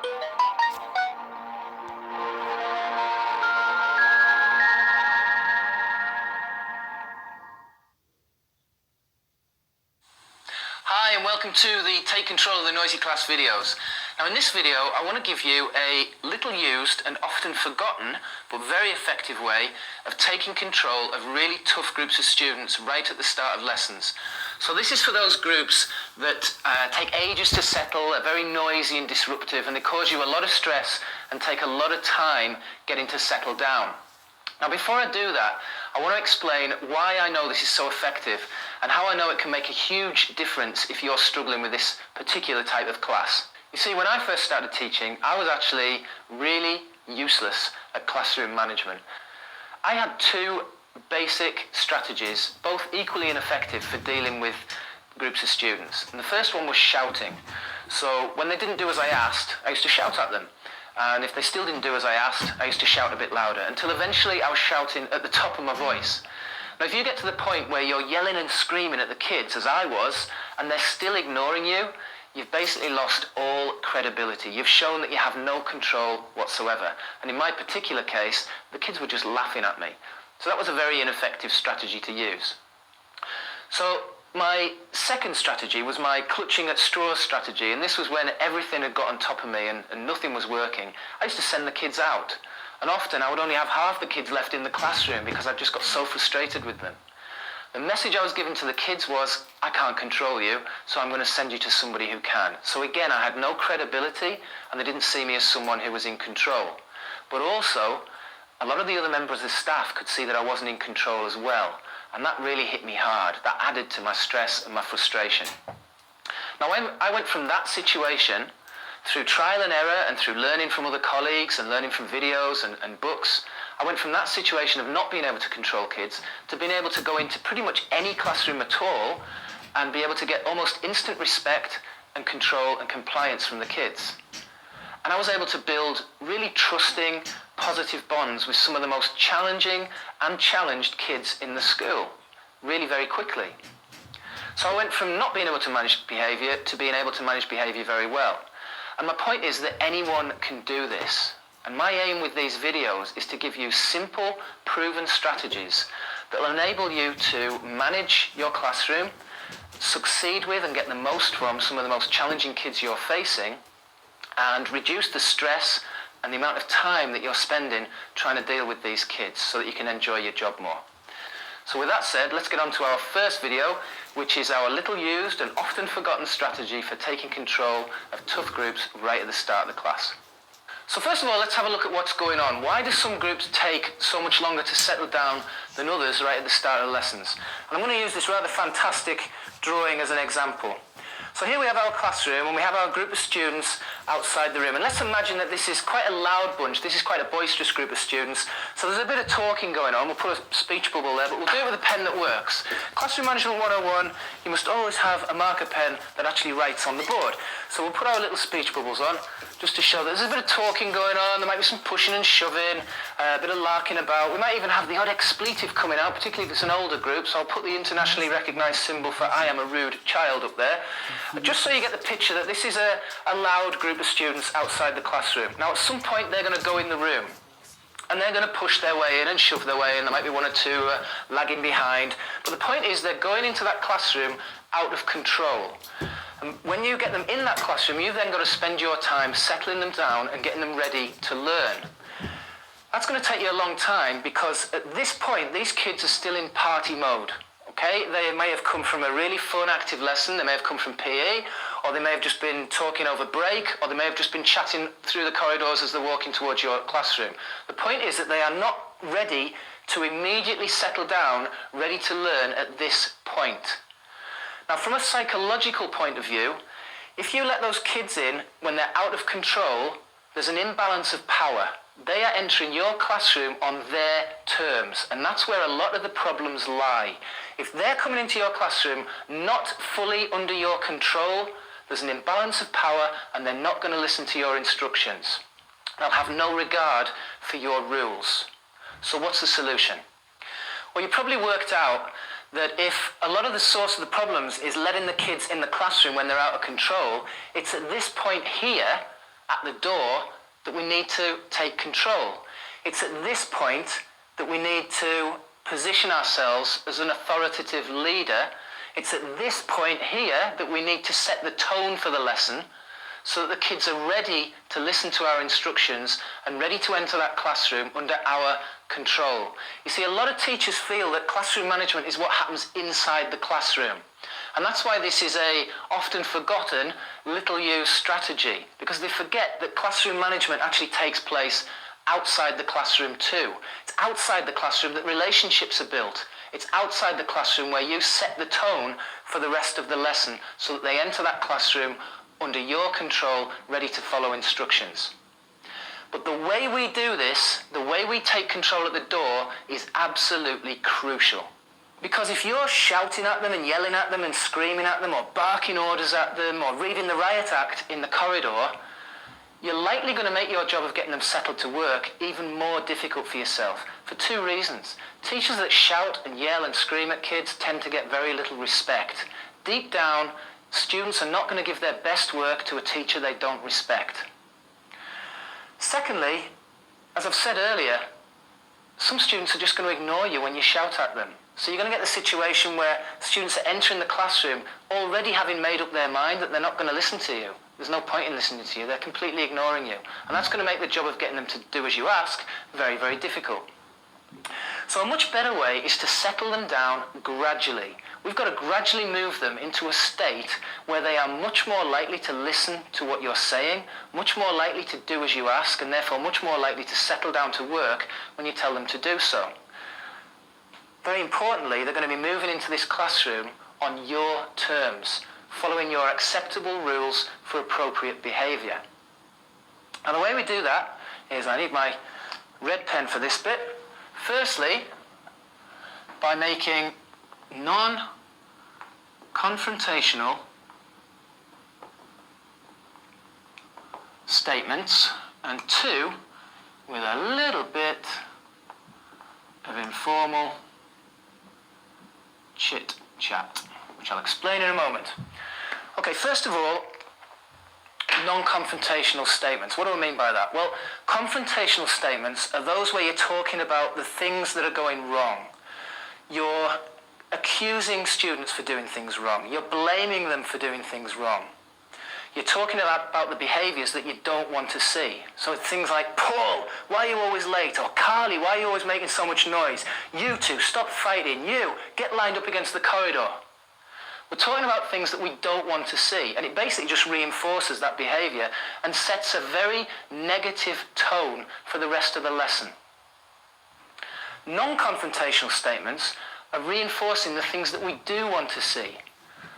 Hi and welcome to the Take Control of the Noisy Class videos. Now in this video I want to give you a little used and often forgotten but very effective way of taking control of really tough groups of students right at the start of lessons. So this is for those groups that take ages to settle, are very noisy and disruptive, and they cause you a lot of stress and take a lot of time getting to settle down. Now before I do that, I want to explain why I know this is so effective and how I know it can make a huge difference if you're struggling with this particular type of class. You see, when I first started teaching, I was actually really useless at classroom management. I had two basic strategies, both equally ineffective for dealing with groups of students. And the first one was shouting. So when they didn't do as I asked, I used to shout at them. And if they still didn't do as I asked, I used to shout a bit louder, until eventually I was shouting at the top of my voice. Now if you get to the point where you're yelling and screaming at the kids, as I was, and they're still ignoring you, you've basically lost all credibility. You've shown that you have no control whatsoever. And in my particular case, the kids were just laughing at me. So that was a very ineffective strategy to use. So my second strategy was my clutching at straws strategy, and this was when everything had got on top of me and nothing was working. I used to send the kids out, and often I would only have half the kids left in the classroom because I just got so frustrated with them. The message I was giving to the kids was, I can't control you, so I'm going to send you to somebody who can. So again, I had no credibility, and they didn't see me as someone who was in control. But also, a lot of the other members of the staff could see that I wasn't in control as well. And that really hit me hard. That added to my stress and my frustration. Now, when I went from that situation, through trial and error and through learning from other colleagues and learning from videos and books, I went from that situation of not being able to control kids to being able to go into pretty much any classroom at all and be able to get almost instant respect and control and compliance from the kids. And I was able to build really trusting, positive bonds with some of the most challenging and challenged kids in the school, really very quickly. So I went from not being able to manage behaviour to being able to manage behaviour very well. And my point is that anyone can do this. And my aim with these videos is to give you simple, proven strategies that will enable you to manage your classroom, succeed with and get the most from some of the most challenging kids you're facing, and reduce the stress and the amount of time that you're spending trying to deal with these kids so that you can enjoy your job more. So with that said, let's get on to our first video, which is our little used and often forgotten strategy for taking control of tough groups right at the start of the class. So first of all, let's have a look at what's going on. Why do some groups take so much longer to settle down than others right at the start of lessons? And I'm going to use this rather fantastic drawing as an example. So here we have our classroom and we have our group of students outside the room. And let's imagine that this is quite a loud bunch. This is quite a boisterous group of students. So there's a bit of talking going on. We'll put a speech bubble there, but we'll do it with a pen that works. Classroom Management 101, you must always have a marker pen that actually writes on the board. So we'll put our little speech bubbles on just to show that there's a bit of talking going on. There might be some pushing and shoving, a bit of larking about. We might even have the odd expletive coming out, particularly if it's an older group. So I'll put the internationally recognised symbol for I am a rude child up there. Just so you get the picture that this is a loud group of students outside the classroom. Now at some point they're going to go in the room and they're going to push their way in and shove their way in. There might be one or two lagging behind. But the point is they're going into that classroom out of control. And when you get them in that classroom, you've then got to spend your time settling them down and getting them ready to learn. That's going to take you a long time because at this point these kids are still in party mode. Okay, they may have come from a really fun, active lesson, they may have come from PE, or they may have just been talking over break, or they may have just been chatting through the corridors as they're walking towards your classroom. The point is that they are not ready to immediately settle down, ready to learn at this point. Now, from a psychological point of view, if you let those kids in when they're out of control, there's an imbalance of power. They are entering your classroom on their terms, and that's where a lot of the problems lie. If they're coming into your classroom not fully under your control, there's an imbalance of power and they're not going to listen to your instructions. They'll have no regard for your rules. So what's the solution? Well, you probably worked out that if a lot of the source of the problems is letting the kids in the classroom when they're out of control, it's at this point here at the door that we need to take control. It's at this point that we need to position ourselves as an authoritative leader. It's at this point here that we need to set the tone for the lesson so that the kids are ready to listen to our instructions and ready to enter that classroom under our control. You see, a lot of teachers feel that classroom management is what happens inside the classroom. And that's why this is a often forgotten, little used strategy, because they forget that classroom management actually takes place outside the classroom too. It's outside the classroom that relationships are built. It's outside the classroom where you set the tone for the rest of the lesson so that they enter that classroom under your control, ready to follow instructions. But the way we do this, the way we take control at the door, is absolutely crucial. Because if you're shouting at them and yelling at them and screaming at them or barking orders at them or reading the riot act in the corridor, you're likely going to make your job of getting them settled to work even more difficult for yourself, for two reasons. Teachers that shout and yell and scream at kids tend to get very little respect. Deep down, students are not going to give their best work to a teacher they don't respect. Secondly, as I've said earlier, some students are just going to ignore you when you shout at them. So you're going to get the situation where students are entering the classroom already having made up their mind that they're not going to listen to you. There's no point in listening to you. They're completely ignoring you. And that's going to make the job of getting them to do as you ask very, very difficult. So a much better way is to settle them down gradually. We've got to gradually move them into a state where they are much more likely to listen to what you're saying, much more likely to do as you ask, and therefore much more likely to settle down to work when you tell them to do so. Very importantly, they're going to be moving into this classroom on your terms, following your acceptable rules for appropriate behaviour. And the way we do that is, I need my red pen for this bit. Firstly, by making non-confrontational statements, and two, with a little bit of informal chit-chat, which I'll explain in a moment. Okay, first of all, non-confrontational statements. What do I mean by that? Well, confrontational statements are those where you're talking about the things that are going wrong. You're accusing students for doing things wrong. You're blaming them for doing things wrong. You're talking about the behaviours that you don't want to see. So it's things like, Paul, why are you always late? Or Carly, why are you always making so much noise? You two, stop fighting. You, get lined up against the corridor. We're talking about things that we don't want to see, and it basically just reinforces that behaviour and sets a very negative tone for the rest of the lesson. Non-confrontational statements are reinforcing the things that we do want to see.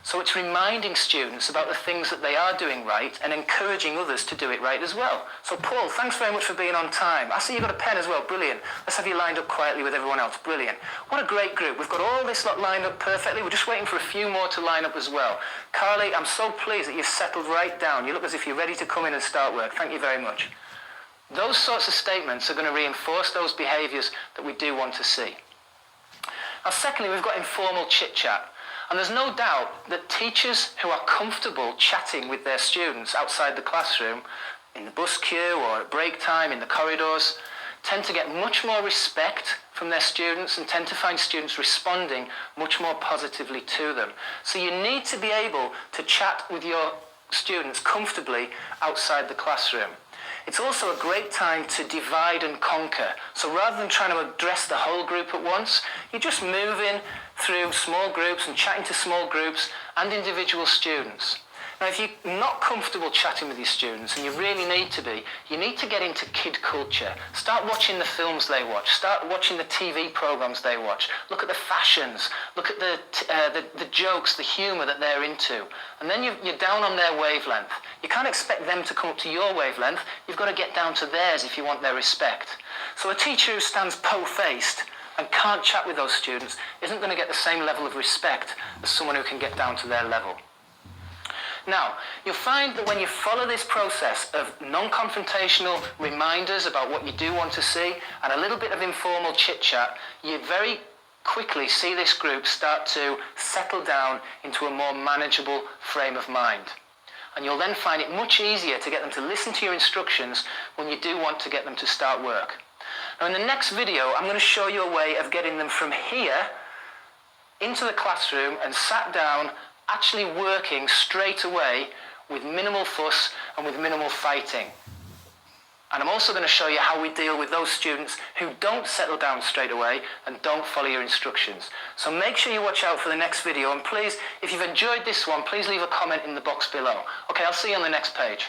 So it's reminding students about the things that they are doing right and encouraging others to do it right as well. So Paul, thanks very much for being on time. I see you've got a pen as well, brilliant. Let's have you lined up quietly with everyone else, brilliant. What a great group. We've got all this lot lined up perfectly. We're just waiting for a few more to line up as well. Carly, I'm so pleased that you've settled right down. You look as if you're ready to come in and start work. Thank you very much. Those sorts of statements are going to reinforce those behaviours that we do want to see. Now secondly, we've got informal chit-chat. And there's no doubt that teachers who are comfortable chatting with their students outside the classroom, in the bus queue or at break time, in the corridors, tend to get much more respect from their students and tend to find students responding much more positively to them. So you need to be able to chat with your students comfortably outside the classroom. It's also a great time to divide and conquer. So rather than trying to address the whole group at once, you're just moving through small groups and chatting to small groups and individual students. Now, if you're not comfortable chatting with your students, and you really need to be, you need to get into kid culture. Start watching the films they watch. Start watching the TV programs they watch. Look at the fashions. Look at the jokes, the humour that they're into. And then you're down on their wavelength. You can't expect them to come up to your wavelength. You've got to get down to theirs if you want their respect. So a teacher who stands po-faced and can't chat with those students isn't going to get the same level of respect as someone who can get down to their level. Now, you'll find that when you follow this process of non-confrontational reminders about what you do want to see and a little bit of informal chit-chat, you very quickly see this group start to settle down into a more manageable frame of mind. and you'll then find it much easier to get them to listen to your instructions when you do want to get them to start work. Now in the next video, I'm going to show you a way of getting them from here into the classroom and sat down, actually working straight away with minimal fuss and with minimal fighting. And I'm also going to show you how we deal with those students who don't settle down straight away and don't follow your instructions. So make sure you watch out for the next video, and please, if you've enjoyed this one, please leave a comment in the box below. Okay, I'll see you on the next page.